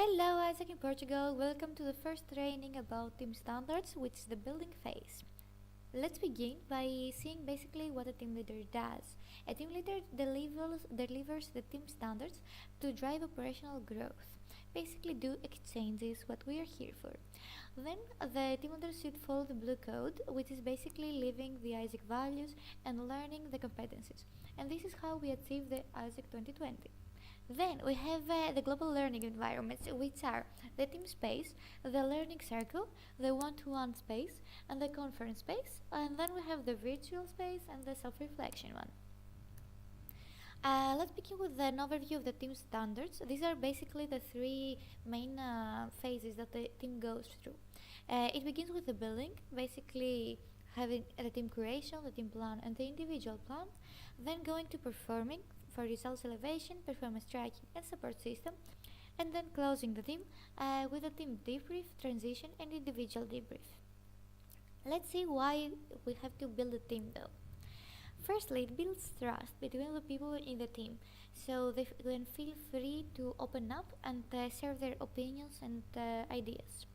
Hello, Isaac in Portugal. Welcome to the first training about team standards, which is the building phase. Let's begin by seeing basically what a team leader does. A team leader delivers the team standards to drive operational growth. Basically, do exchanges what we are here for. Then, the team leader should follow the blue code, which is basically living the Isaac values and learning the competencies. And this is how we achieve the Isaac 2020. Then we have the global learning environments, which are the team space, the learning circle, the one-to-one space, and the conference space. And then we have the virtual space and the self-reflection one. Let's begin with an overview of the team standards. These are basically the three main phases that the team goes through. It begins with the building, basically having the team creation, the team plan, and the individual plan. Then going to performing for results elevation, performance tracking, and support system. And then closing the team with a team debrief, transition, and individual debrief. Let's see why we have to build a team though. Firstly, it builds trust between the people in the team, so they can feel free to open up and share their opinions and ideas.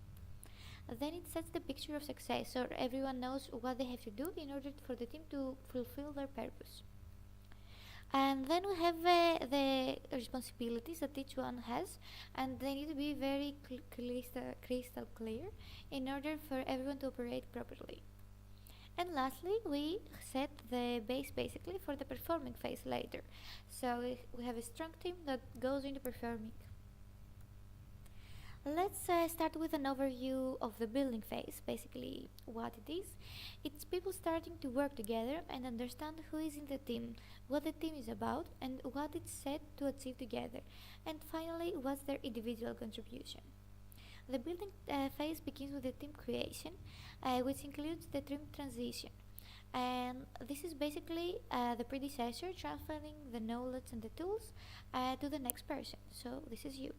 Then it sets the picture of success, so everyone knows what they have to do in order for the team to fulfill their purpose. And then we have the responsibilities that each one has, and they need to be very crystal clear in order for everyone to operate properly. And lastly, we set the base basically for the performing phase later. So we have a strong team that goes into performing. Let's start with an overview of the building phase, basically what it is. It's people starting to work together and understand who is in the team, what the team is about, and what it's set to achieve together. And finally, what's their individual contribution. The building phase begins with the team creation, which includes the team transition. And this is basically the predecessor transferring the knowledge and the tools to the next person. So this is you.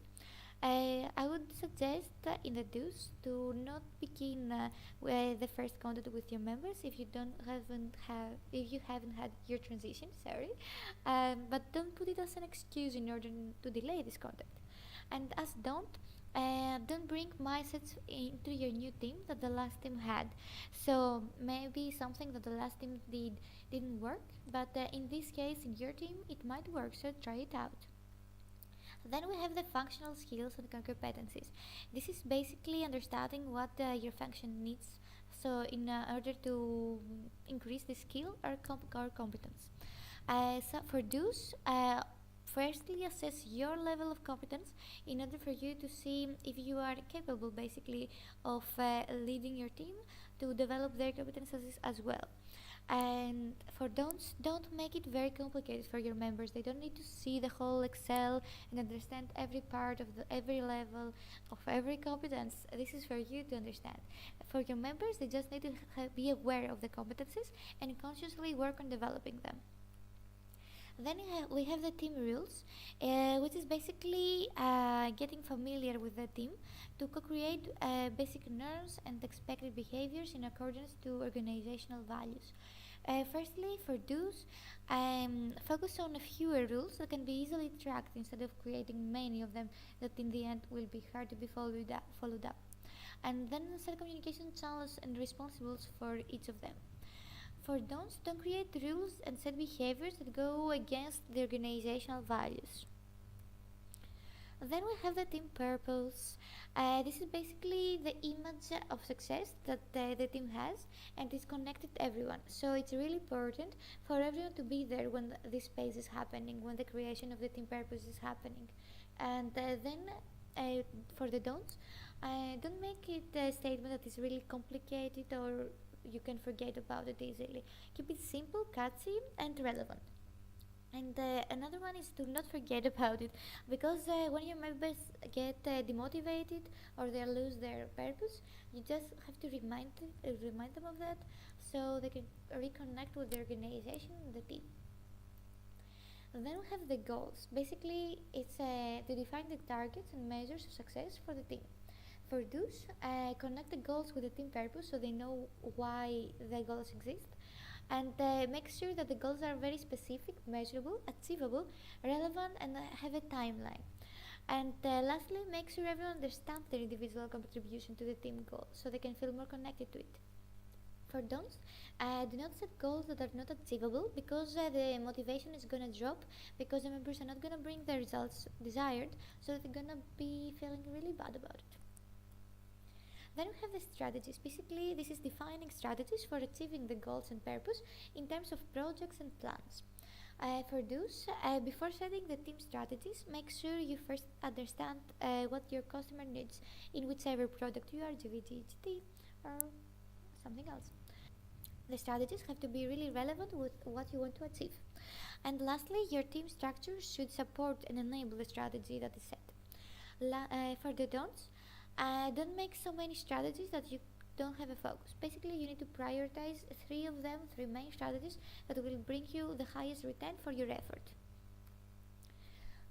I would suggest in the do's to not begin with the first contact with your members if you haven't had your transition. Sorry, but don't put it as an excuse in order to delay this contact. And as don't bring mindsets into your new team that the last team had. So maybe something that the last team didn't work, but in this case in your team it might work. So try it out. Then we have the functional skills and competencies. This is basically understanding what your function needs. So in order to increase the skill or competence. So for those, firstly assess your level of competence in order for you to see if you are capable basically of leading your team to develop their competences as well. And for don't make it very complicated for your members. They don't need to see the whole Excel and understand every part of every level of every competence. This is for you to understand. For your members, they just need to be aware of the competencies and consciously work on developing them. Then we have the team rules, which is basically getting familiar with the team to co-create basic norms and expected behaviors in accordance to organizational values. Firstly, for do's, focus on a fewer rules that can be easily tracked instead of creating many of them that in the end will be hard to be followed up. And then set communication channels and responsibles for each of them. For don'ts, don't create rules and set behaviors that go against the organizational values. Then we have the team purpose. This is basically the image of success that the team has, and it's connected to everyone. So it's really important for everyone to be there when this phase is happening, when the creation of the team purpose is happening. And for the don'ts, don't make it a statement that is really complicated or you can forget about it easily. Keep it simple, catchy, and relevant. And another one is to not forget about it, because when your members get demotivated or they lose their purpose, you just have to remind them of that, so they can reconnect with the organization and the team. And then we have the goals. Basically, it's to define the targets and measures of success for the team. For those, connect the goals with the team purpose so they know why the goals exist, and make sure that the goals are very specific, measurable, achievable, relevant, and have a timeline. And lastly, make sure everyone understands their individual contribution to the team goal so they can feel more connected to it. For don'ts, do not set goals that are not achievable because the motivation is gonna drop because the members are not gonna bring the results desired, so they're gonna be feeling really bad about it. Then we have the strategies. Basically, this is defining strategies for achieving the goals and purpose in terms of projects and plans. For those, before setting the team strategies, make sure you first understand what your customer needs in whichever product you are, GVGT or something else. The strategies have to be really relevant with what you want to achieve. And lastly, your team structure should support and enable the strategy that is set. For the don'ts, don't make so many strategies that you don't have a focus. Basically, you need to prioritize three of them, three main strategies that will bring you the highest return for your effort.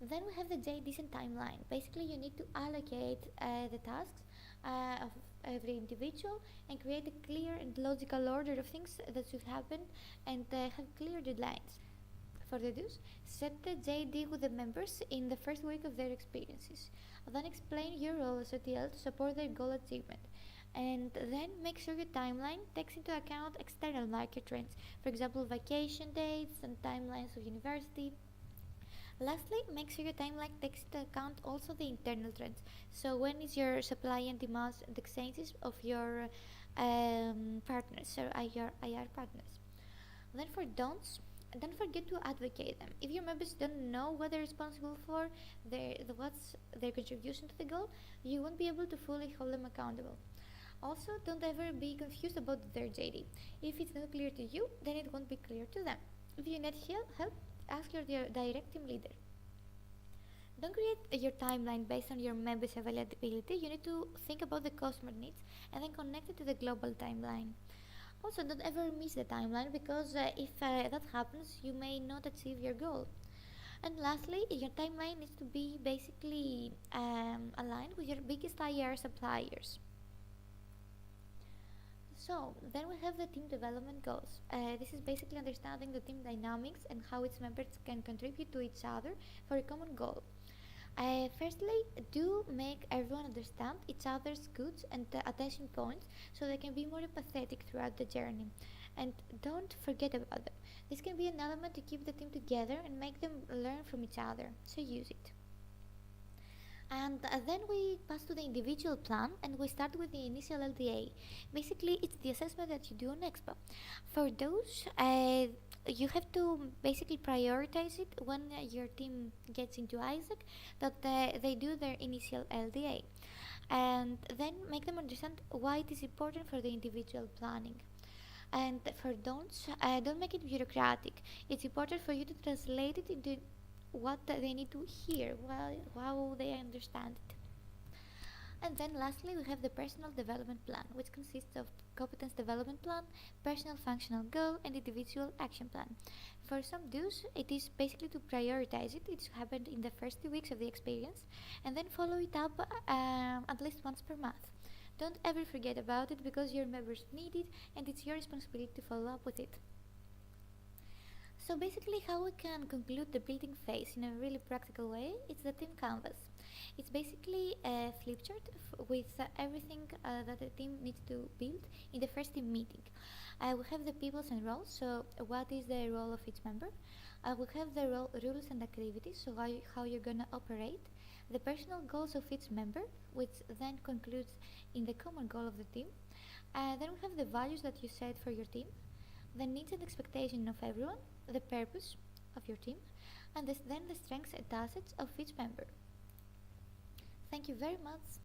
Then we have the JDs and timeline. Basically, you need to allocate the tasks of every individual and create a clear and logical order of things that should happen and have clear deadlines. For the do's, set the JD with the members in the first week of their experiences. Then explain your role as a TL to support their goal achievement. And then make sure your timeline takes into account external market trends, for example, vacation dates and timelines of university. Lastly, make sure your timeline takes into account also the internal trends. So when is your supply and demand and exchanges of your partners, so your IR partners. Then for don'ts, don't forget to advocate them. If your members don't know what they're responsible for, what's their contribution to the goal, you won't be able to fully hold them accountable. Also, don't ever be confused about their JD. If it's not clear to you, then it won't be clear to them. If you need help, ask your direct team leader. Don't create your timeline based on your members' availability. You need to think about the customer needs and then connect it to the global timeline. Also, don't ever miss the timeline because if that happens, you may not achieve your goal. And lastly, your timeline needs to be basically aligned with your biggest IR suppliers. So, then we have the team development goals. This is basically understanding the team dynamics and how its members can contribute to each other for a common goal. Firstly, do make everyone understand each other's goods and attention points so they can be more empathetic throughout the journey. And don't forget about them. This can be an element to keep the team together and make them learn from each other, so use it. And then we pass to the individual plan and we start with the initial LDA. Basically, it's the assessment that you do on Expo. For those, you have to basically prioritize it when your team gets into Isaac, that they do their initial LDA. And then make them understand why it is important for the individual planning. And for don'ts, don't make it bureaucratic. It's important for you to translate it into what they need to hear, how they understand it. And then lastly, we have the personal development plan, which consists of competence development plan, personal functional goal, and individual action plan. For some do's, it is basically to prioritize it. It's happened in the first 2 weeks of the experience, and then follow it up at least once per month. Don't ever forget about it because your members need it, and it's your responsibility to follow up with it. So basically, how we can conclude the building phase in a really practical way is the team canvas. It's basically a flip chart with everything that the team needs to build in the first team meeting. We have the peoples and roles, so what is the role of each member? We have the rules and activities, so how you're gonna operate. The personal goals of each member, which then concludes in the common goal of the team. Then we have the values that you set for your team, the needs and expectations of everyone, the purpose of your team, and then the strengths and assets of each member. Thank you very much.